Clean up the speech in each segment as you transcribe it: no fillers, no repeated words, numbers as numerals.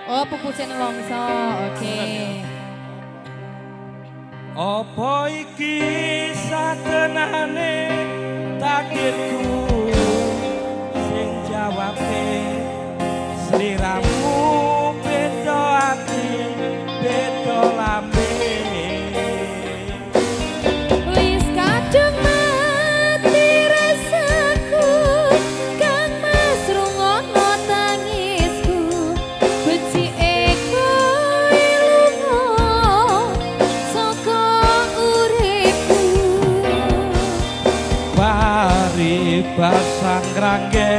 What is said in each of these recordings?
Oh, pupusin longso. Oke. Apa iki satenane takdirku sing jawabe sliramu beda ati beda lambe. Wis kadung mati rasaku kang mas rungono tangisku becike kowe lunga saka uripku Bari basang rangge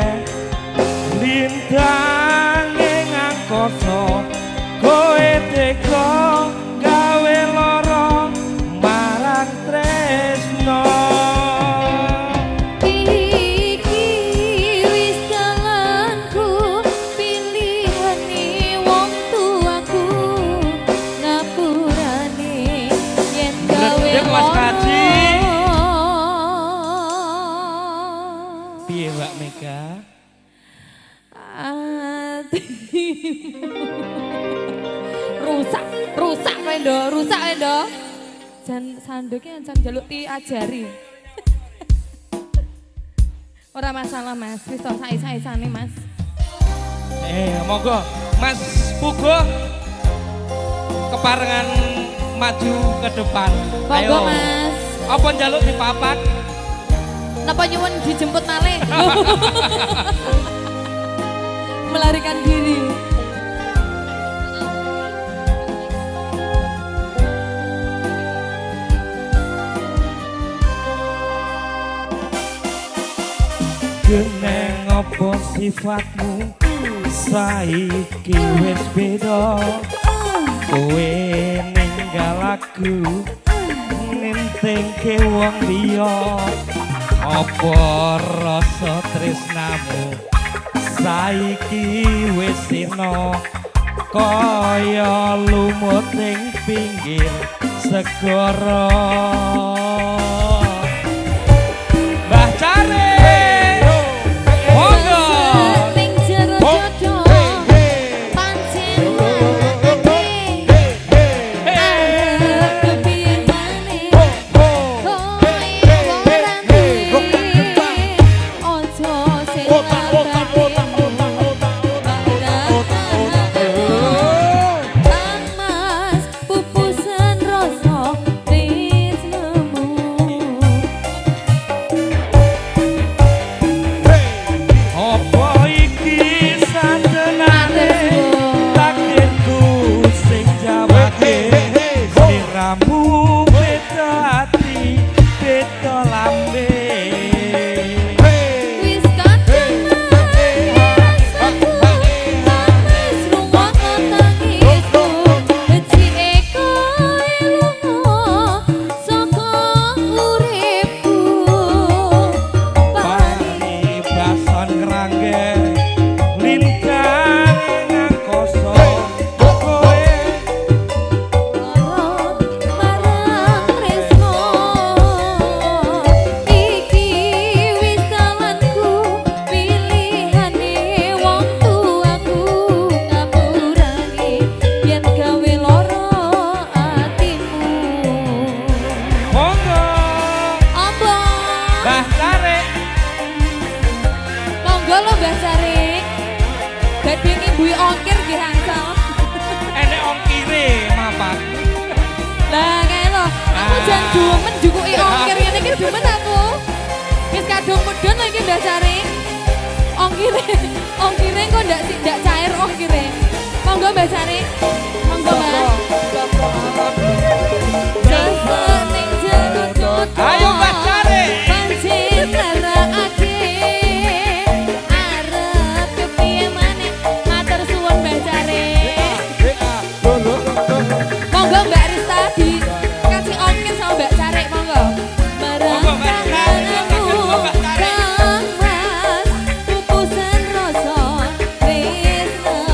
lintang ing angkasa kowe teka gawe lara marang tresno. iki wis jalanku pilihane wong tuaku ngapurane yen gawe Bledek, Mas Kaji. lara. Piye Mbak Mega? rusak rusak Wendo jan sanduknya jan jaluk diajari ora masalah mas wis tok sae-saesane mas Monggo Mas Pugo keparengan maju ke depan. monggo mas Apa njaluk di papat? napa nyuwun dijemput malih melarikan diri. Geneng apa sifatmu saiki wis beda kowe ninggal aku nintengke wong liya apa rasa tresnamu saiki wis sina kaya lumut ning pinggir segara. Mbah Care ongkir nggih Hansal. Enek ongkire mapak. Lah kae lho, aku jan dumen jukuki ongkir ngene iki dumen aku. Wis kadung mudhun lho iki Mbak Sari. Ongkire kok ndak cair ongkire. Monggo Mbak Sari. Monggo Mbak. Sesening jeruk. Ayo Mbak Sari. Pancen nerakake. Arep kepiye maneh matur suwun Mbak Sari. Monggo Mbak Rista dikasih ongkir sama Mbak Sari monggo. Monggo Mbak Sari, monggo Mbak Sari. Kang Mas pupusan rasa tresno.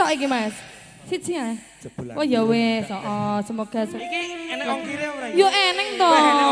tok iki Mas. Siji ya. Jebulan. Oh ya wis, heeh, semoga Iki enek ongkire ora? yo eneng to. Wah, enek